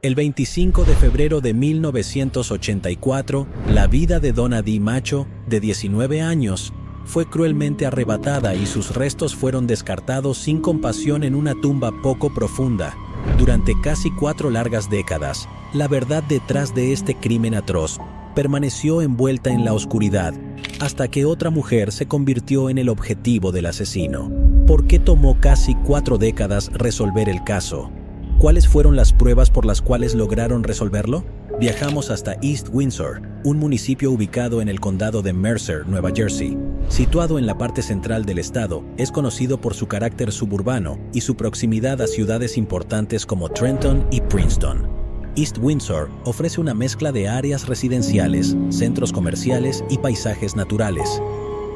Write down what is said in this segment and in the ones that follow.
El 25 de febrero de 1984, la vida de Donna Dee Macho, de 19 años, fue cruelmente arrebatada y sus restos fueron descartados sin compasión en una tumba poco profunda. Durante casi 4 largas décadas, la verdad detrás de este crimen atroz permaneció envuelta en la oscuridad, hasta que otra mujer se convirtió en el objetivo del asesino. ¿Por qué tomó casi 4 décadas resolver el caso? ¿Cuáles fueron las pruebas por las cuales lograron resolverlo? Viajamos hasta East Windsor, un municipio ubicado en el condado de Mercer, Nueva Jersey. Situado en la parte central del estado, es conocido por su carácter suburbano y su proximidad a ciudades importantes como Trenton y Princeton. East Windsor ofrece una mezcla de áreas residenciales, centros comerciales y paisajes naturales.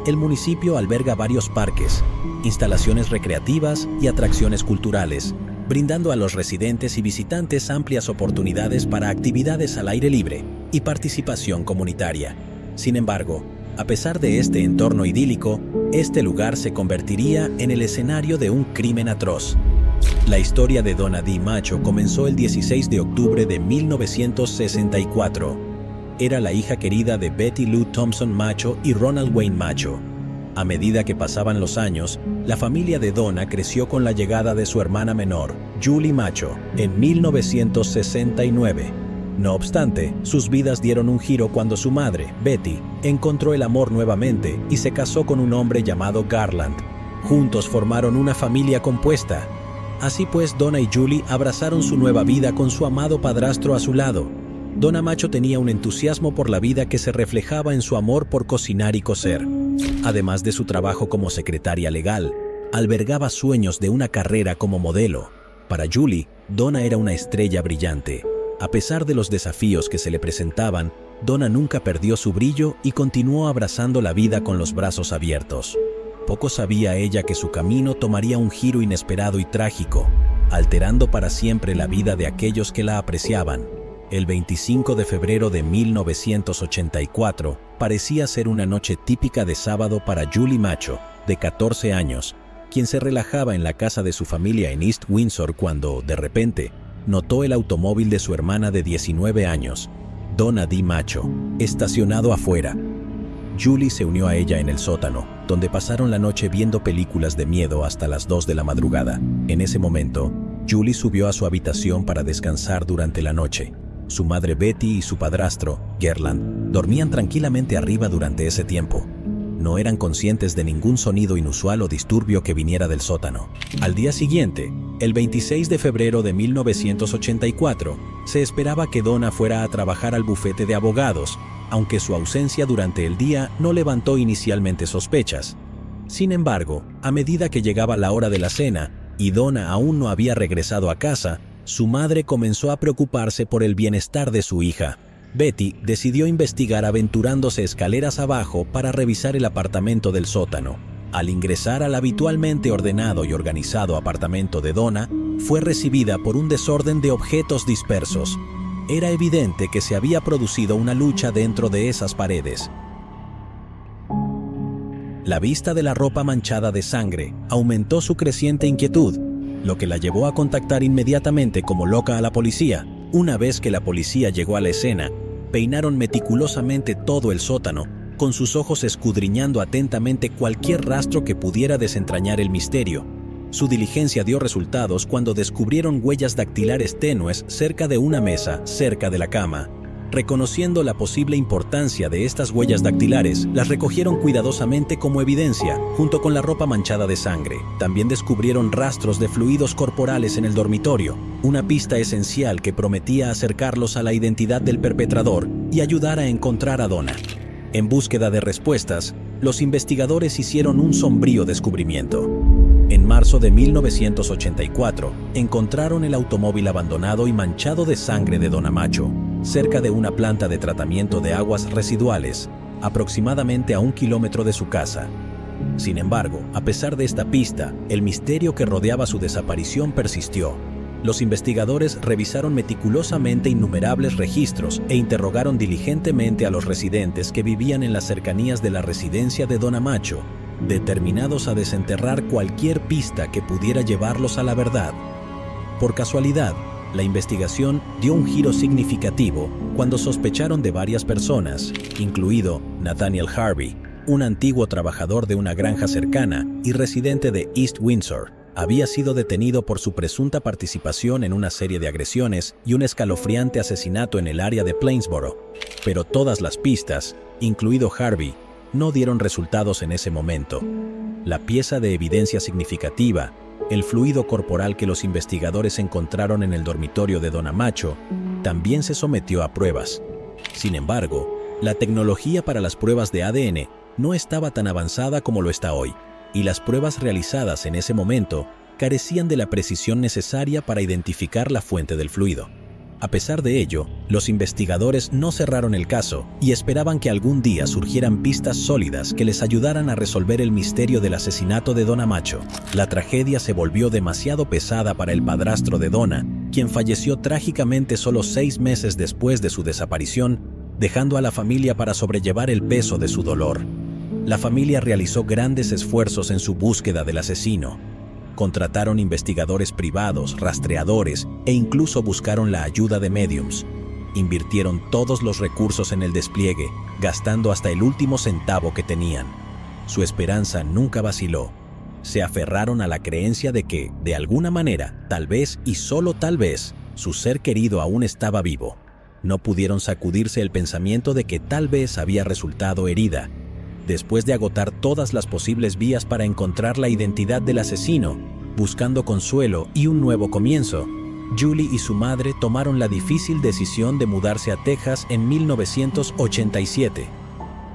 El municipio alberga varios parques, instalaciones recreativas y atracciones culturales, brindando a los residentes y visitantes amplias oportunidades para actividades al aire libre y participación comunitaria. Sin embargo, a pesar de este entorno idílico, este lugar se convertiría en el escenario de un crimen atroz. La historia de Donna Dee Macho comenzó el 16 de octubre de 1964. Era la hija querida de Betty Lou Thompson Macho y Ronald Wayne Macho. A medida que pasaban los años, la familia de Donna creció con la llegada de su hermana menor, Julie Macho, en 1969. No obstante, sus vidas dieron un giro cuando su madre, Betty, encontró el amor nuevamente y se casó con un hombre llamado Garland. Juntos formaron una familia compuesta. Así pues, Donna y Julie abrazaron su nueva vida con su amado padrastro a su lado. Donna Macho tenía un entusiasmo por la vida que se reflejaba en su amor por cocinar y coser. Además de su trabajo como secretaria legal, albergaba sueños de una carrera como modelo. Para Julie, Donna era una estrella brillante. A pesar de los desafíos que se le presentaban, Donna nunca perdió su brillo y continuó abrazando la vida con los brazos abiertos. Poco sabía ella que su camino tomaría un giro inesperado y trágico, alterando para siempre la vida de aquellos que la apreciaban. El 25 de febrero de 1984 parecía ser una noche típica de sábado para Julie Macho, de 14 años, quien se relajaba en la casa de su familia en East Windsor cuando, de repente, notó el automóvil de su hermana de 19 años, Donna Dee Macho, estacionado afuera. Julie se unió a ella en el sótano, donde pasaron la noche viendo películas de miedo hasta las 2 de la madrugada. En ese momento, Julie subió a su habitación para descansar durante la noche. Su madre Betty y su padrastro, Garland, dormían tranquilamente arriba durante ese tiempo. No eran conscientes de ningún sonido inusual o disturbio que viniera del sótano. Al día siguiente, el 26 de febrero de 1984, se esperaba que Donna fuera a trabajar al bufete de abogados, aunque su ausencia durante el día no levantó inicialmente sospechas. Sin embargo, a medida que llegaba la hora de la cena y Donna aún no había regresado a casa, su madre comenzó a preocuparse por el bienestar de su hija. Betty decidió investigar aventurándose escaleras abajo para revisar el apartamento del sótano. Al ingresar al habitualmente ordenado y organizado apartamento de Donna, fue recibida por un desorden de objetos dispersos. Era evidente que se había producido una lucha dentro de esas paredes. La vista de la ropa manchada de sangre aumentó su creciente inquietud, lo que la llevó a contactar inmediatamente como loca a la policía. Una vez que la policía llegó a la escena, peinaron meticulosamente todo el sótano, con sus ojos escudriñando atentamente cualquier rastro que pudiera desentrañar el misterio. Su diligencia dio resultados cuando descubrieron huellas dactilares tenues cerca de una mesa, cerca de la cama. Reconociendo la posible importancia de estas huellas dactilares, las recogieron cuidadosamente como evidencia, junto con la ropa manchada de sangre. También descubrieron rastros de fluidos corporales en el dormitorio, una pista esencial que prometía acercarlos a la identidad del perpetrador y ayudar a encontrar a Donna. En búsqueda de respuestas, los investigadores hicieron un sombrío descubrimiento. En marzo de 1984, encontraron el automóvil abandonado y manchado de sangre de Donna Macho, cerca de una planta de tratamiento de aguas residuales, aproximadamente a 1 kilómetro de su casa. Sin embargo, a pesar de esta pista, el misterio que rodeaba su desaparición persistió. Los investigadores revisaron meticulosamente innumerables registros e interrogaron diligentemente a los residentes que vivían en las cercanías de la residencia de Donna Macho, determinados a desenterrar cualquier pista que pudiera llevarlos a la verdad. Por casualidad, la investigación dio un giro significativo cuando sospecharon de varias personas, incluido Nathaniel Harvey, un antiguo trabajador de una granja cercana y residente de East Windsor. Había sido detenido por su presunta participación en una serie de agresiones y un escalofriante asesinato en el área de Plainsboro. Pero todas las pistas, incluido Harvey, no dieron resultados en ese momento. La pieza de evidencia significativa, el fluido corporal que los investigadores encontraron en el dormitorio de Donna Macho, también se sometió a pruebas. Sin embargo, la tecnología para las pruebas de ADN no estaba tan avanzada como lo está hoy, y las pruebas realizadas en ese momento carecían de la precisión necesaria para identificar la fuente del fluido. A pesar de ello, los investigadores no cerraron el caso y esperaban que algún día surgieran pistas sólidas que les ayudaran a resolver el misterio del asesinato de Donna Macho. La tragedia se volvió demasiado pesada para el padrastro de Donna, quien falleció trágicamente solo 6 meses después de su desaparición, dejando a la familia para sobrellevar el peso de su dolor. La familia realizó grandes esfuerzos en su búsqueda del asesino. Contrataron investigadores privados, rastreadores e incluso buscaron la ayuda de médiums. Invirtieron todos los recursos en el despliegue, gastando hasta el último centavo que tenían. Su esperanza nunca vaciló. Se aferraron a la creencia de que, de alguna manera, tal vez y solo tal vez, su ser querido aún estaba vivo. No pudieron sacudirse el pensamiento de que tal vez había resultado herida. Después de agotar todas las posibles vías para encontrar la identidad del asesino, buscando consuelo y un nuevo comienzo, Julie y su madre tomaron la difícil decisión de mudarse a Texas en 1987.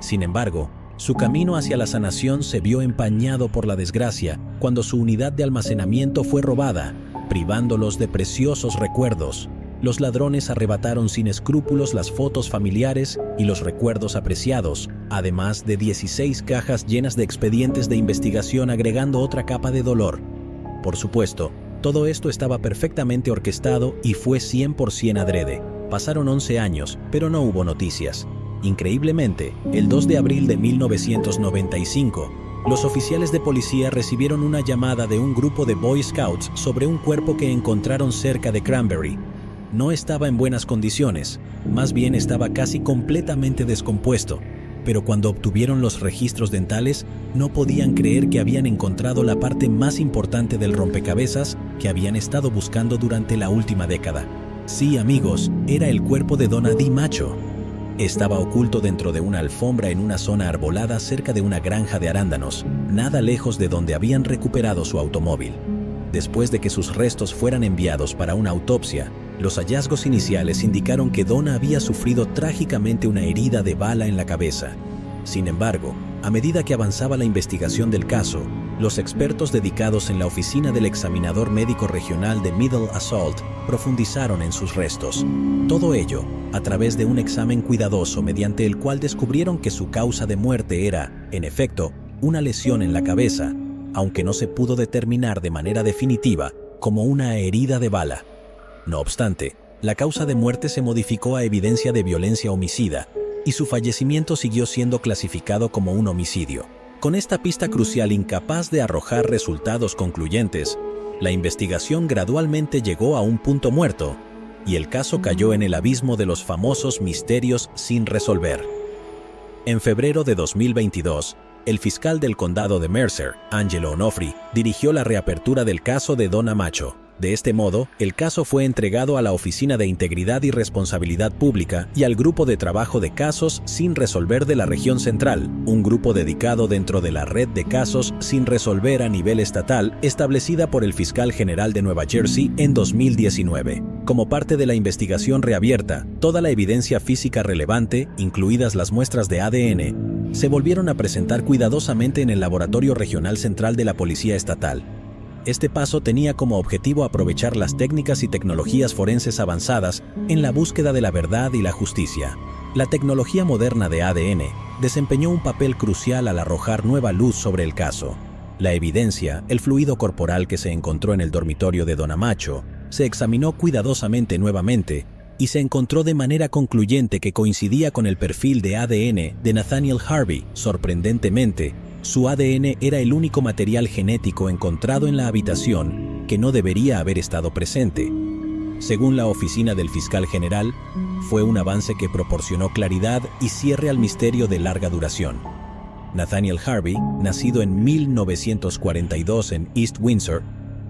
Sin embargo, su camino hacia la sanación se vio empañado por la desgracia cuando su unidad de almacenamiento fue robada, privándolos de preciosos recuerdos. Los ladrones arrebataron sin escrúpulos las fotos familiares y los recuerdos apreciados, además de 16 cajas llenas de expedientes de investigación, agregando otra capa de dolor. Por supuesto, todo esto estaba perfectamente orquestado y fue 100% adrede. Pasaron 11 años, pero no hubo noticias. Increíblemente, el 2 de abril de 1995, los oficiales de policía recibieron una llamada de un grupo de Boy Scouts sobre un cuerpo que encontraron cerca de Cranberry. No estaba en buenas condiciones, más bien estaba casi completamente descompuesto, pero cuando obtuvieron los registros dentales, no podían creer que habían encontrado la parte más importante del rompecabezas que habían estado buscando durante la última década. Sí, amigos, era el cuerpo de Donna Dee Macho. Estaba oculto dentro de una alfombra en una zona arbolada cerca de una granja de arándanos, nada lejos de donde habían recuperado su automóvil. Después de que sus restos fueran enviados para una autopsia, los hallazgos iniciales indicaron que Donna había sufrido trágicamente una herida de bala en la cabeza. Sin embargo, a medida que avanzaba la investigación del caso, los expertos dedicados en la oficina del examinador médico regional de Middle Assault profundizaron en sus restos. Todo ello a través de un examen cuidadoso mediante el cual descubrieron que su causa de muerte era, en efecto, una lesión en la cabeza, aunque no se pudo determinar de manera definitiva como una herida de bala. No obstante, la causa de muerte se modificó a evidencia de violencia homicida y su fallecimiento siguió siendo clasificado como un homicidio. Con esta pista crucial incapaz de arrojar resultados concluyentes, la investigación gradualmente llegó a un punto muerto y el caso cayó en el abismo de los famosos misterios sin resolver. En febrero de 2022, el fiscal del condado de Mercer, Angelo Onofri, dirigió la reapertura del caso de Donna Macho. De este modo, el caso fue entregado a la Oficina de Integridad y Responsabilidad Pública y al Grupo de Trabajo de Casos Sin Resolver de la Región Central, un grupo dedicado dentro de la red de casos sin resolver a nivel estatal establecida por el fiscal general de Nueva Jersey en 2019. Como parte de la investigación reabierta, toda la evidencia física relevante, incluidas las muestras de ADN, se volvieron a presentar cuidadosamente en el Laboratorio Regional Central de la Policía Estatal. Este paso tenía como objetivo aprovechar las técnicas y tecnologías forenses avanzadas en la búsqueda de la verdad y la justicia. La tecnología moderna de ADN desempeñó un papel crucial al arrojar nueva luz sobre el caso. La evidencia, el fluido corporal que se encontró en el dormitorio de Donna Macho, se examinó cuidadosamente nuevamente y se encontró de manera concluyente que coincidía con el perfil de ADN de Nathaniel Harvey. Sorprendentemente, su ADN era el único material genético encontrado en la habitación que no debería haber estado presente. Según la oficina del fiscal general, fue un avance que proporcionó claridad y cierre al misterio de larga duración. Nathaniel Harvey, nacido en 1942 en East Windsor,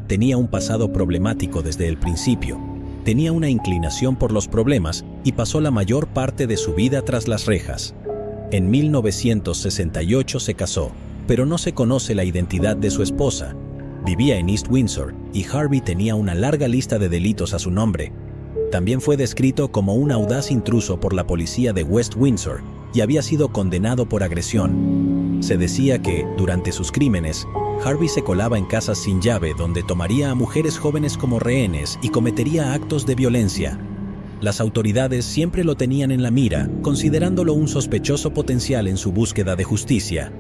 tenía un pasado problemático desde el principio. Tenía una inclinación por los problemas y pasó la mayor parte de su vida tras las rejas. En 1968 se casó, pero no se conoce la identidad de su esposa. Vivía en East Windsor y Harvey tenía una larga lista de delitos a su nombre. También fue descrito como un audaz intruso por la policía de West Windsor y había sido condenado por agresión. Se decía que, durante sus crímenes, Harvey se colaba en casas sin llave donde tomaría a mujeres jóvenes como rehenes y cometería actos de violencia. Las autoridades siempre lo tenían en la mira, considerándolo un sospechoso potencial en su búsqueda de justicia.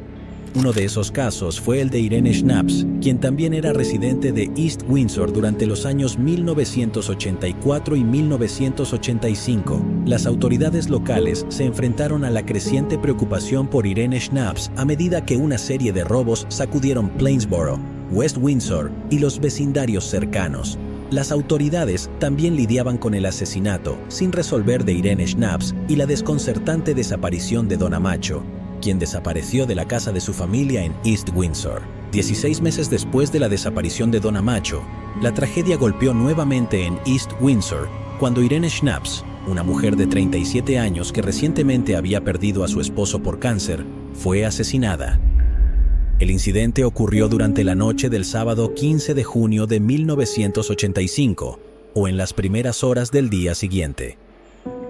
Uno de esos casos fue el de Irene Schnapps, quien también era residente de East Windsor durante los años 1984 y 1985. Las autoridades locales se enfrentaron a la creciente preocupación por Irene Schnapps a medida que una serie de robos sacudieron Plainsboro, West Windsor y los vecindarios cercanos. Las autoridades también lidiaban con el asesinato sin resolver de Irene Schnapps y la desconcertante desaparición de Donna Macho, quien desapareció de la casa de su familia en East Windsor. 16 meses después de la desaparición de Donna Macho, la tragedia golpeó nuevamente en East Windsor cuando Irene Schnapps, una mujer de 37 años que recientemente había perdido a su esposo por cáncer, fue asesinada. El incidente ocurrió durante la noche del sábado 15 de junio de 1985, o en las primeras horas del día siguiente.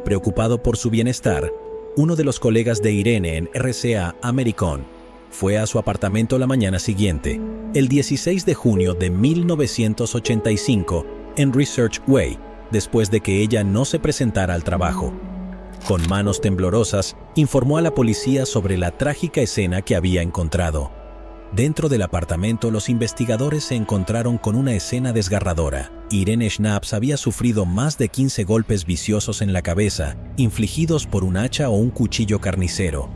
Preocupado por su bienestar, uno de los colegas de Irene en RCA American fue a su apartamento la mañana siguiente, el 16 de junio de 1985, en Research Way, después de que ella no se presentara al trabajo. Con manos temblorosas, informó a la policía sobre la trágica escena que había encontrado. Dentro del apartamento, los investigadores se encontraron con una escena desgarradora. Irene Schnapps había sufrido más de 15 golpes viciosos en la cabeza, infligidos por un hacha o un cuchillo carnicero.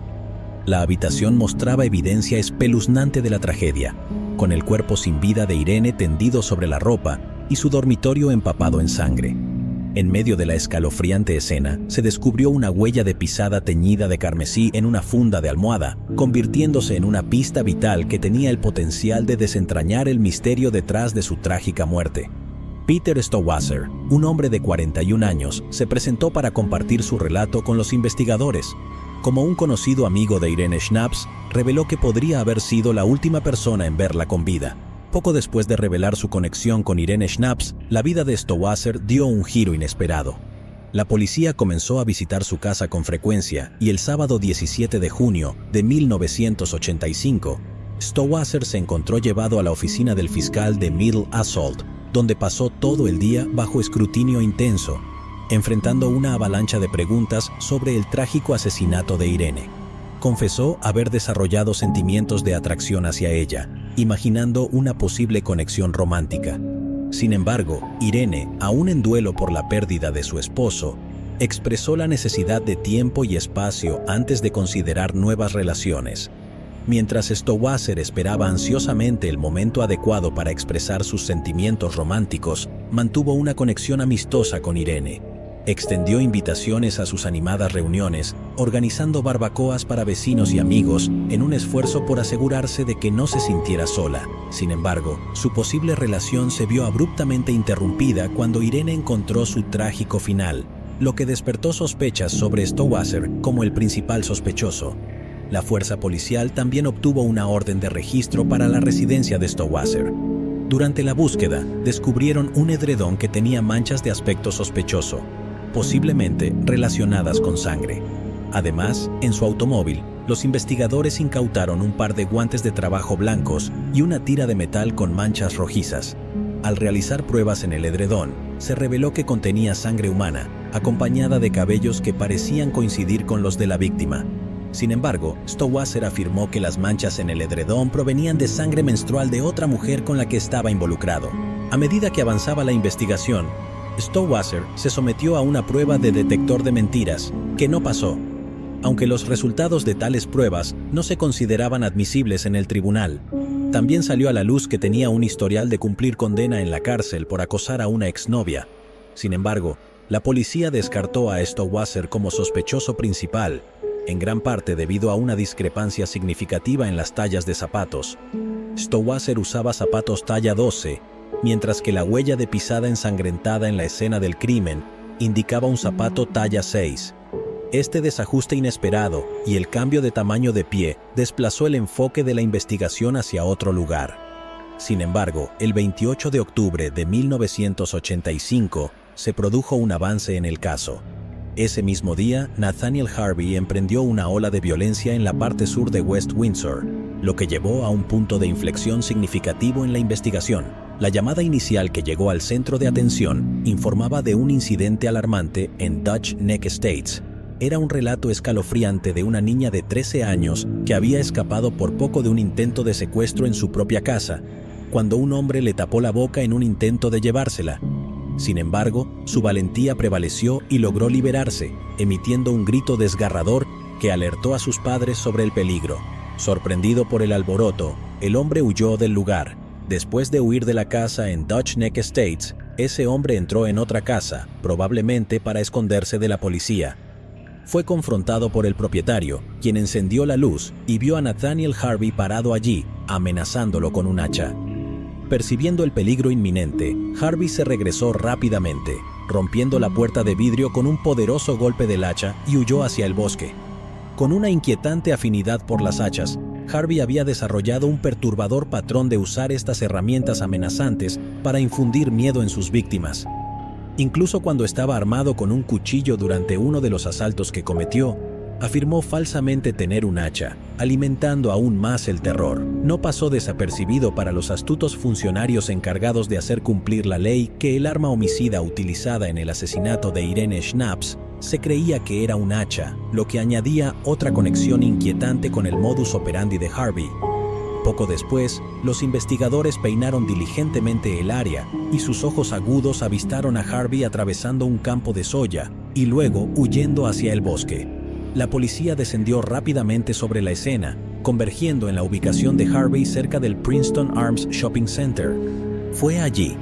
La habitación mostraba evidencia espeluznante de la tragedia, con el cuerpo sin vida de Irene tendido sobre la ropa y su dormitorio empapado en sangre. En medio de la escalofriante escena, se descubrió una huella de pisada teñida de carmesí en una funda de almohada, convirtiéndose en una pista vital que tenía el potencial de desentrañar el misterio detrás de su trágica muerte. Peter Stowasser, un hombre de 41 años, se presentó para compartir su relato con los investigadores. Como un conocido amigo de Irene Schnapps, reveló que podría haber sido la última persona en verla con vida. Poco después de revelar su conexión con Irene Schnapps, la vida de Stowasser dio un giro inesperado. La policía comenzó a visitar su casa con frecuencia y el sábado 17 de junio de 1985, Stowasser se encontró llevado a la oficina del fiscal de Middle Assault, donde pasó todo el día bajo escrutinio intenso, enfrentando una avalancha de preguntas sobre el trágico asesinato de Irene. Confesó haber desarrollado sentimientos de atracción hacia ella, imaginando una posible conexión romántica. Sin embargo, Irene, aún en duelo por la pérdida de su esposo, expresó la necesidad de tiempo y espacio antes de considerar nuevas relaciones. Mientras Stowasser esperaba ansiosamente el momento adecuado para expresar sus sentimientos románticos, mantuvo una conexión amistosa con Irene. Extendió invitaciones a sus animadas reuniones, organizando barbacoas para vecinos y amigos en un esfuerzo por asegurarse de que no se sintiera sola. Sin embargo, su posible relación se vio abruptamente interrumpida cuando Irene encontró su trágico final, lo que despertó sospechas sobre Stowasser como el principal sospechoso. La fuerza policial también obtuvo una orden de registro para la residencia de Stowasser. Durante la búsqueda, descubrieron un edredón que tenía manchas de aspecto sospechoso, posiblemente relacionadas con sangre. Además, en su automóvil, los investigadores incautaron un par de guantes de trabajo blancos y una tira de metal con manchas rojizas. Al realizar pruebas en el edredón, se reveló que contenía sangre humana, acompañada de cabellos que parecían coincidir con los de la víctima. Sin embargo, Stowasser afirmó que las manchas en el edredón provenían de sangre menstrual de otra mujer con la que estaba involucrado. A medida que avanzaba la investigación, Stowasser se sometió a una prueba de detector de mentiras, que no pasó, aunque los resultados de tales pruebas no se consideraban admisibles en el tribunal. También salió a la luz que tenía un historial de cumplir condena en la cárcel por acosar a una exnovia. Sin embargo, la policía descartó a Stowasser como sospechoso principal, en gran parte debido a una discrepancia significativa en las tallas de zapatos. Stowasser usaba zapatos talla 12, mientras que la huella de pisada ensangrentada en la escena del crimen indicaba un zapato talla 6. Este desajuste inesperado y el cambio de tamaño de pie desplazó el enfoque de la investigación hacia otro lugar. Sin embargo, el 28 de octubre de 1985 se produjo un avance en el caso. Ese mismo día, Nathaniel Harvey emprendió una ola de violencia en la parte sur de West Windsor, lo que llevó a un punto de inflexión significativo en la investigación. La llamada inicial que llegó al centro de atención informaba de un incidente alarmante en Dutch Neck Estates. Era un relato escalofriante de una niña de 13 años que había escapado por poco de un intento de secuestro en su propia casa, cuando un hombre le tapó la boca en un intento de llevársela. Sin embargo, su valentía prevaleció y logró liberarse, emitiendo un grito desgarrador que alertó a sus padres sobre el peligro. Sorprendido por el alboroto, el hombre huyó del lugar. Después de huir de la casa en Dutch Neck Estates, ese hombre entró en otra casa, probablemente para esconderse de la policía. Fue confrontado por el propietario, quien encendió la luz y vio a Nathaniel Harvey parado allí, amenazándolo con un hacha. Percibiendo el peligro inminente, Harvey se regresó rápidamente, rompiendo la puerta de vidrio con un poderoso golpe del hacha y huyó hacia el bosque. Con una inquietante afinidad por las hachas, Harvey había desarrollado un perturbador patrón de usar estas herramientas amenazantes para infundir miedo en sus víctimas. Incluso cuando estaba armado con un cuchillo durante uno de los asaltos que cometió, afirmó falsamente tener un hacha, alimentando aún más el terror. No pasó desapercibido para los astutos funcionarios encargados de hacer cumplir la ley que el arma homicida utilizada en el asesinato de Irene Schnapps se creía que era un hacha, lo que añadía otra conexión inquietante con el modus operandi de Harvey. Poco después, los investigadores peinaron diligentemente el área y sus ojos agudos avistaron a Harvey atravesando un campo de soya y luego huyendo hacia el bosque. La policía descendió rápidamente sobre la escena, convergiendo en la ubicación de Harvey cerca del Princeton Arms Shopping Center. Fue allí,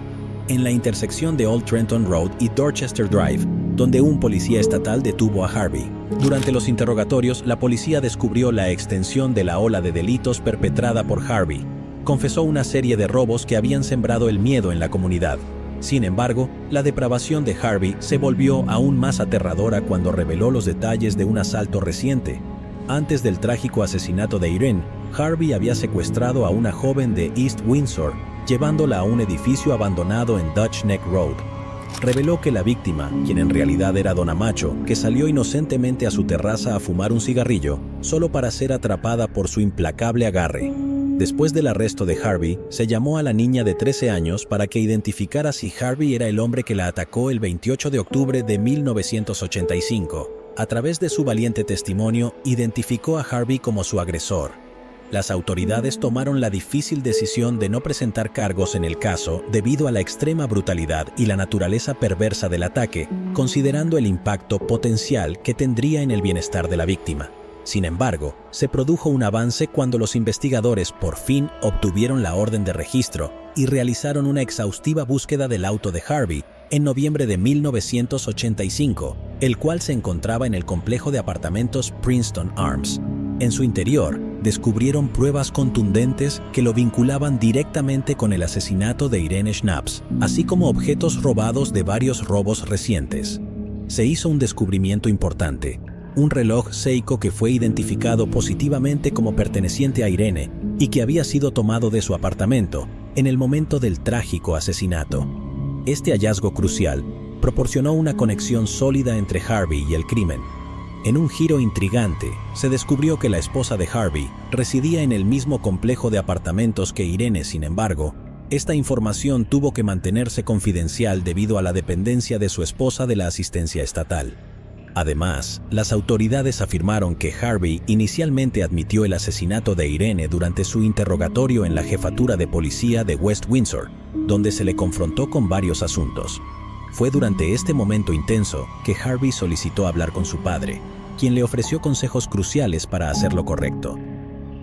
en la intersección de Old Trenton Road y Dorchester Drive, donde un policía estatal detuvo a Harvey. Durante los interrogatorios, la policía descubrió la extensión de la ola de delitos perpetrada por Harvey. Confesó una serie de robos que habían sembrado el miedo en la comunidad. Sin embargo, la depravación de Harvey se volvió aún más aterradora cuando reveló los detalles de un asalto reciente. Antes del trágico asesinato de Irene, Harvey había secuestrado a una joven de East Windsor, llevándola a un edificio abandonado en Dutch Neck Road. Reveló que la víctima, quien en realidad era Donna Macho, que salió inocentemente a su terraza a fumar un cigarrillo, solo para ser atrapada por su implacable agarre. Después del arresto de Harvey, se llamó a la niña de 13 años para que identificara si Harvey era el hombre que la atacó el 28 de octubre de 1985. A través de su valiente testimonio, identificó a Harvey como su agresor. Las autoridades tomaron la difícil decisión de no presentar cargos en el caso debido a la extrema brutalidad y la naturaleza perversa del ataque, considerando el impacto potencial que tendría en el bienestar de la víctima. Sin embargo, se produjo un avance cuando los investigadores por fin obtuvieron la orden de registro y realizaron una exhaustiva búsqueda del auto de Harvey en noviembre de 1985, el cual se encontraba en el complejo de apartamentos Princeton Arms. En su interior, descubrieron pruebas contundentes que lo vinculaban directamente con el asesinato de Irene Schnapps, así como objetos robados de varios robos recientes. Se hizo un descubrimiento importante: un reloj Seiko que fue identificado positivamente como perteneciente a Irene y que había sido tomado de su apartamento en el momento del trágico asesinato. Este hallazgo crucial proporcionó una conexión sólida entre Harvey y el crimen. En un giro intrigante, se descubrió que la esposa de Harvey residía en el mismo complejo de apartamentos que Irene. Sin embargo, esta información tuvo que mantenerse confidencial debido a la dependencia de su esposa de la asistencia estatal. Además, las autoridades afirmaron que Harvey inicialmente admitió el asesinato de Irene durante su interrogatorio en la jefatura de policía de West Windsor, donde se le confrontó con varios asuntos. Fue durante este momento intenso que Harvey solicitó hablar con su padre, quien le ofreció consejos cruciales para hacer lo correcto.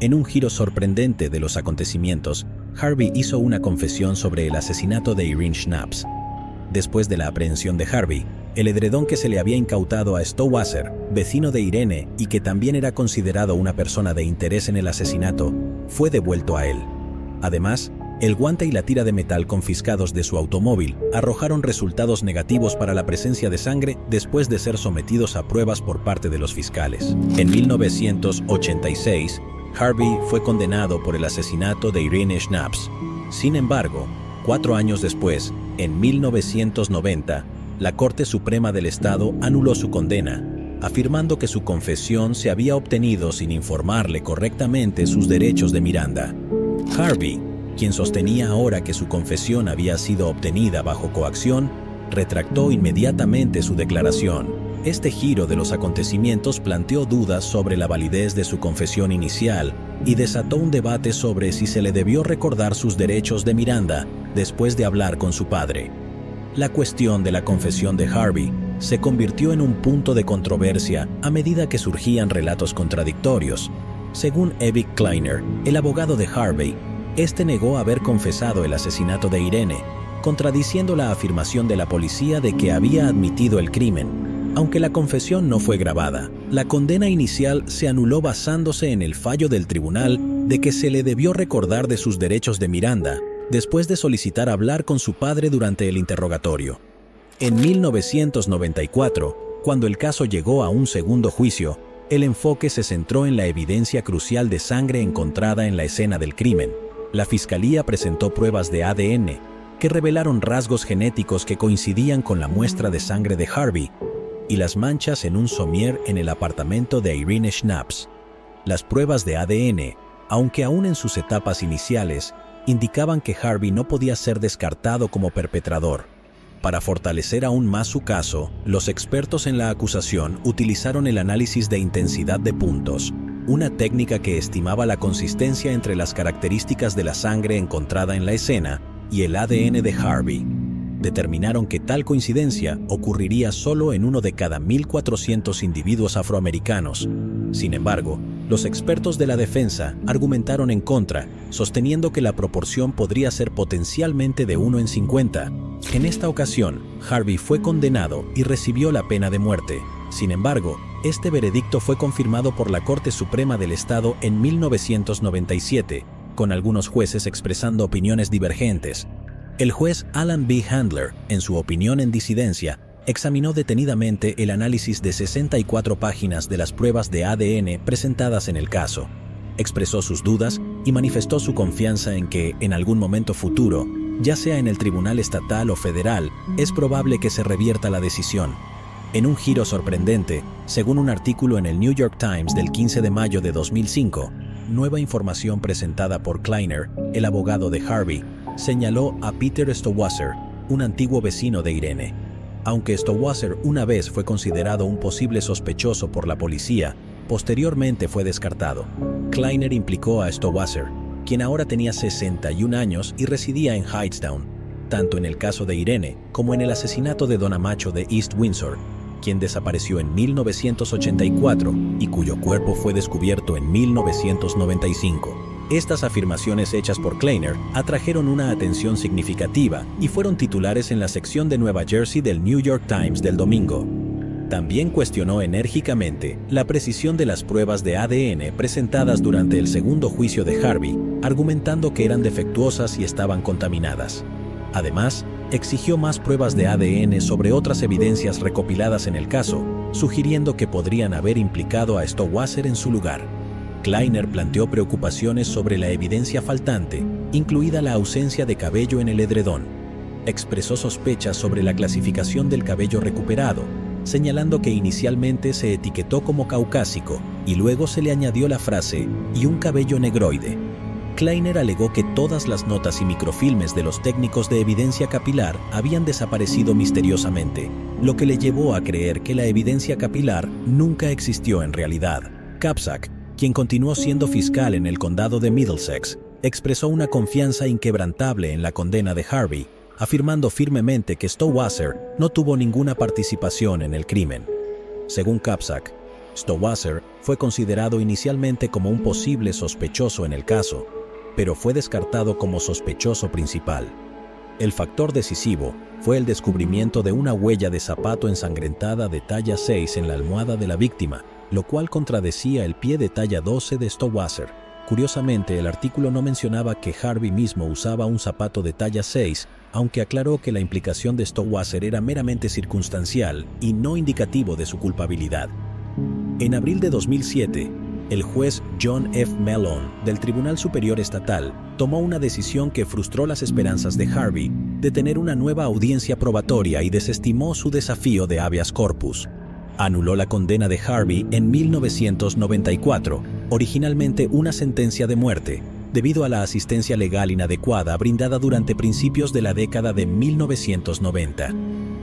En un giro sorprendente de los acontecimientos, Harvey hizo una confesión sobre el asesinato de Irene Schnapps. Después de la aprehensión de Harvey, el edredón que se le había incautado a Stowasser, vecino de Irene y que también era considerado una persona de interés en el asesinato, fue devuelto a él. Además, el guante y la tira de metal confiscados de su automóvil arrojaron resultados negativos para la presencia de sangre después de ser sometidos a pruebas por parte de los fiscales. En 1986, Harvey fue condenado por el asesinato de Irene Schnapps. Sin embargo, 4 años después, en 1990, la Corte Suprema del Estado anuló su condena, afirmando que su confesión se había obtenido sin informarle correctamente sus derechos de Miranda. Harvey, quien sostenía ahora que su confesión había sido obtenida bajo coacción, retractó inmediatamente su declaración. Este giro de los acontecimientos planteó dudas sobre la validez de su confesión inicial y desató un debate sobre si se le debió recordar sus derechos de Miranda después de hablar con su padre. La cuestión de la confesión de Harvey se convirtió en un punto de controversia a medida que surgían relatos contradictorios. Según Eric Kleiner, el abogado de Harvey, este negó haber confesado el asesinato de Irene, contradiciendo la afirmación de la policía de que había admitido el crimen. Aunque la confesión no fue grabada, la condena inicial se anuló basándose en el fallo del tribunal de que se le debió recordar de sus derechos de Miranda después de solicitar hablar con su padre durante el interrogatorio. En 1994, cuando el caso llegó a un segundo juicio, el enfoque se centró en la evidencia crucial de sangre encontrada en la escena del crimen. La fiscalía presentó pruebas de ADN que revelaron rasgos genéticos que coincidían con la muestra de sangre de Harvey y las manchas en un somier en el apartamento de Irene Schnapps. Las pruebas de ADN, aunque aún en sus etapas iniciales, indicaban que Harvey no podía ser descartado como perpetrador. Para fortalecer aún más su caso, los expertos en la acusación utilizaron el análisis de intensidad de puntos, una técnica que estimaba la consistencia entre las características de la sangre encontrada en la escena y el ADN de Harvey. Determinaron que tal coincidencia ocurriría solo en uno de cada 1.400 individuos afroamericanos. Sin embargo, los expertos de la defensa argumentaron en contra, sosteniendo que la proporción podría ser potencialmente de 1 en 50. En esta ocasión, Harvey fue condenado y recibió la pena de muerte. Sin embargo, este veredicto fue confirmado por la Corte Suprema del Estado en 1997, con algunos jueces expresando opiniones divergentes. El juez Alan B. Handler, en su opinión en disidencia, examinó detenidamente el análisis de 64 páginas de las pruebas de ADN presentadas en el caso. Expresó sus dudas y manifestó su confianza en que, en algún momento futuro, ya sea en el tribunal estatal o federal, es probable que se revierta la decisión. En un giro sorprendente, según un artículo en el New York Times del 15 de mayo de 2005, nueva información presentada por Kleiner, el abogado de Harvey, señaló a Peter Stowasser, un antiguo vecino de Irene. Aunque Stowasser una vez fue considerado un posible sospechoso por la policía, posteriormente fue descartado. Kleiner implicó a Stowasser, quien ahora tenía 61 años y residía en Hightstown, tanto en el caso de Irene como en el asesinato de Donna Macho de East Windsor, quien desapareció en 1984 y cuyo cuerpo fue descubierto en 1995. Estas afirmaciones hechas por Kleiner atrajeron una atención significativa y fueron titulares en la sección de Nueva Jersey del New York Times del domingo. También cuestionó enérgicamente la precisión de las pruebas de ADN presentadas durante el segundo juicio de Harvey, argumentando que eran defectuosas y estaban contaminadas. Además, exigió más pruebas de ADN sobre otras evidencias recopiladas en el caso, sugiriendo que podrían haber implicado a Stowasser en su lugar. Kleiner planteó preocupaciones sobre la evidencia faltante, incluida la ausencia de cabello en el edredón. Expresó sospechas sobre la clasificación del cabello recuperado, señalando que inicialmente se etiquetó como caucásico y luego se le añadió la frase «y un cabello negroide». Kleiner alegó que todas las notas y microfilmes de los técnicos de evidencia capilar habían desaparecido misteriosamente, lo que le llevó a creer que la evidencia capilar nunca existió en realidad. Kapsack, quien continuó siendo fiscal en el condado de Middlesex, expresó una confianza inquebrantable en la condena de Harvey, afirmando firmemente que Stowasser no tuvo ninguna participación en el crimen. Según Kapsack, Stowasser fue considerado inicialmente como un posible sospechoso en el caso, pero fue descartado como sospechoso principal. El factor decisivo fue el descubrimiento de una huella de zapato ensangrentada de talla 6 en la almohada de la víctima, lo cual contradecía el pie de talla 12 de Stowasser. Curiosamente, el artículo no mencionaba que Harvey mismo usaba un zapato de talla 6, aunque aclaró que la implicación de Stowasser era meramente circunstancial y no indicativo de su culpabilidad. En abril de 2007, el juez John F. Mellon del Tribunal Superior Estatal tomó una decisión que frustró las esperanzas de Harvey de tener una nueva audiencia probatoria y desestimó su desafío de habeas corpus. Anuló la condena de Harvey en 1994, originalmente una sentencia de muerte, debido a la asistencia legal inadecuada brindada durante principios de la década de 1990.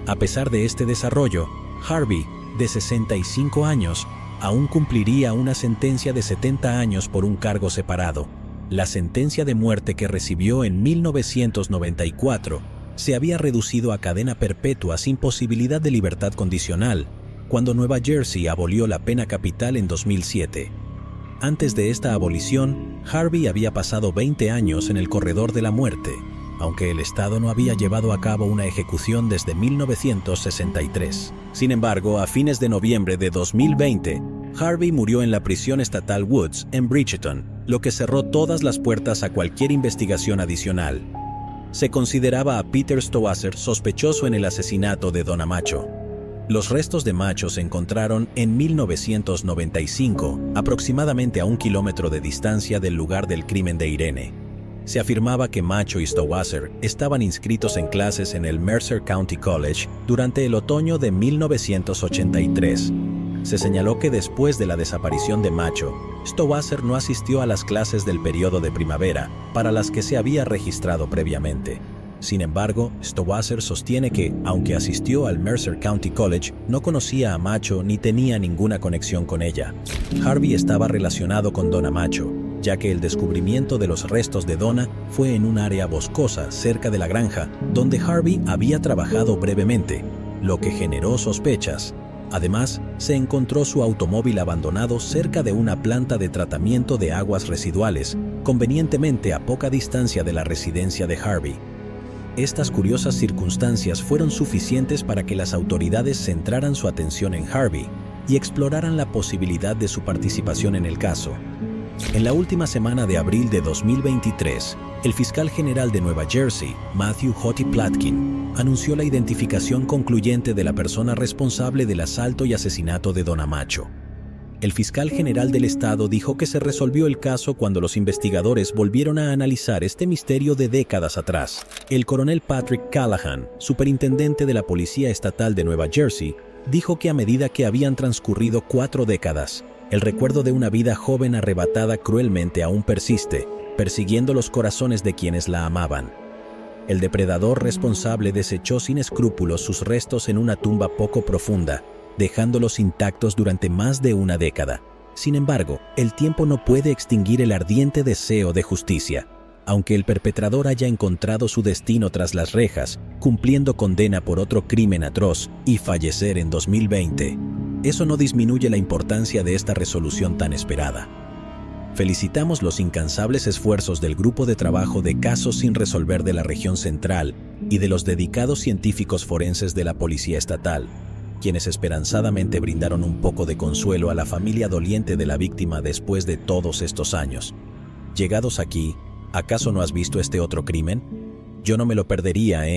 A pesar de este desarrollo, Harvey, de 65 años, aún cumpliría una sentencia de 70 años por un cargo separado. La sentencia de muerte que recibió en 1994 se había reducido a cadena perpetua sin posibilidad de libertad condicional, cuando Nueva Jersey abolió la pena capital en 2007. Antes de esta abolición, Harvey había pasado 20 años en el corredor de la muerte, aunque el Estado no había llevado a cabo una ejecución desde 1963. Sin embargo, a fines de noviembre de 2020, Harvey murió en la prisión estatal Woods, en Bridgeton, lo que cerró todas las puertas a cualquier investigación adicional. Se consideraba a Peter Stowasser sospechoso en el asesinato de Donna Macho. Los restos de Macho se encontraron en 1995, aproximadamente a 1 kilómetro de distancia del lugar del crimen de Irene. Se afirmaba que Macho y Stowasser estaban inscritos en clases en el Mercer County College durante el otoño de 1983. Se señaló que después de la desaparición de Macho, Stowasser no asistió a las clases del periodo de primavera, para las que se había registrado previamente. Sin embargo, Stowasser sostiene que, aunque asistió al Mercer County College, no conocía a Macho ni tenía ninguna conexión con ella. Harvey estaba relacionado con Donna Macho, ya que el descubrimiento de los restos de Donna fue en un área boscosa cerca de la granja, donde Harvey había trabajado brevemente, lo que generó sospechas. Además, se encontró su automóvil abandonado cerca de una planta de tratamiento de aguas residuales, convenientemente a poca distancia de la residencia de Harvey. Estas curiosas circunstancias fueron suficientes para que las autoridades centraran su atención en Harvey y exploraran la posibilidad de su participación en el caso. En la última semana de abril de 2023, el fiscal general de Nueva Jersey, Matthew Hottie Platkin, anunció la identificación concluyente de la persona responsable del asalto y asesinato de Donna Macho. El fiscal general del estado dijo que se resolvió el caso cuando los investigadores volvieron a analizar este misterio de décadas atrás. El coronel Patrick Callahan, superintendente de la Policía Estatal de Nueva Jersey, dijo que a medida que habían transcurrido 4 décadas, el recuerdo de una vida joven arrebatada cruelmente aún persiste, persiguiendo los corazones de quienes la amaban. El depredador responsable desechó sin escrúpulos sus restos en una tumba poco profunda, dejándolos intactos durante más de una década. Sin embargo, el tiempo no puede extinguir el ardiente deseo de justicia. Aunque el perpetrador haya encontrado su destino tras las rejas, cumpliendo condena por otro crimen atroz y fallecer en 2020, eso no disminuye la importancia de esta resolución tan esperada. Felicitamos los incansables esfuerzos del Grupo de Trabajo de Casos sin Resolver de la Región Central y de los dedicados científicos forenses de la Policía Estatal, quienes esperanzadamente brindaron un poco de consuelo a la familia doliente de la víctima después de todos estos años. Llegados aquí, ¿acaso no has visto este otro crimen? Yo no me lo perdería,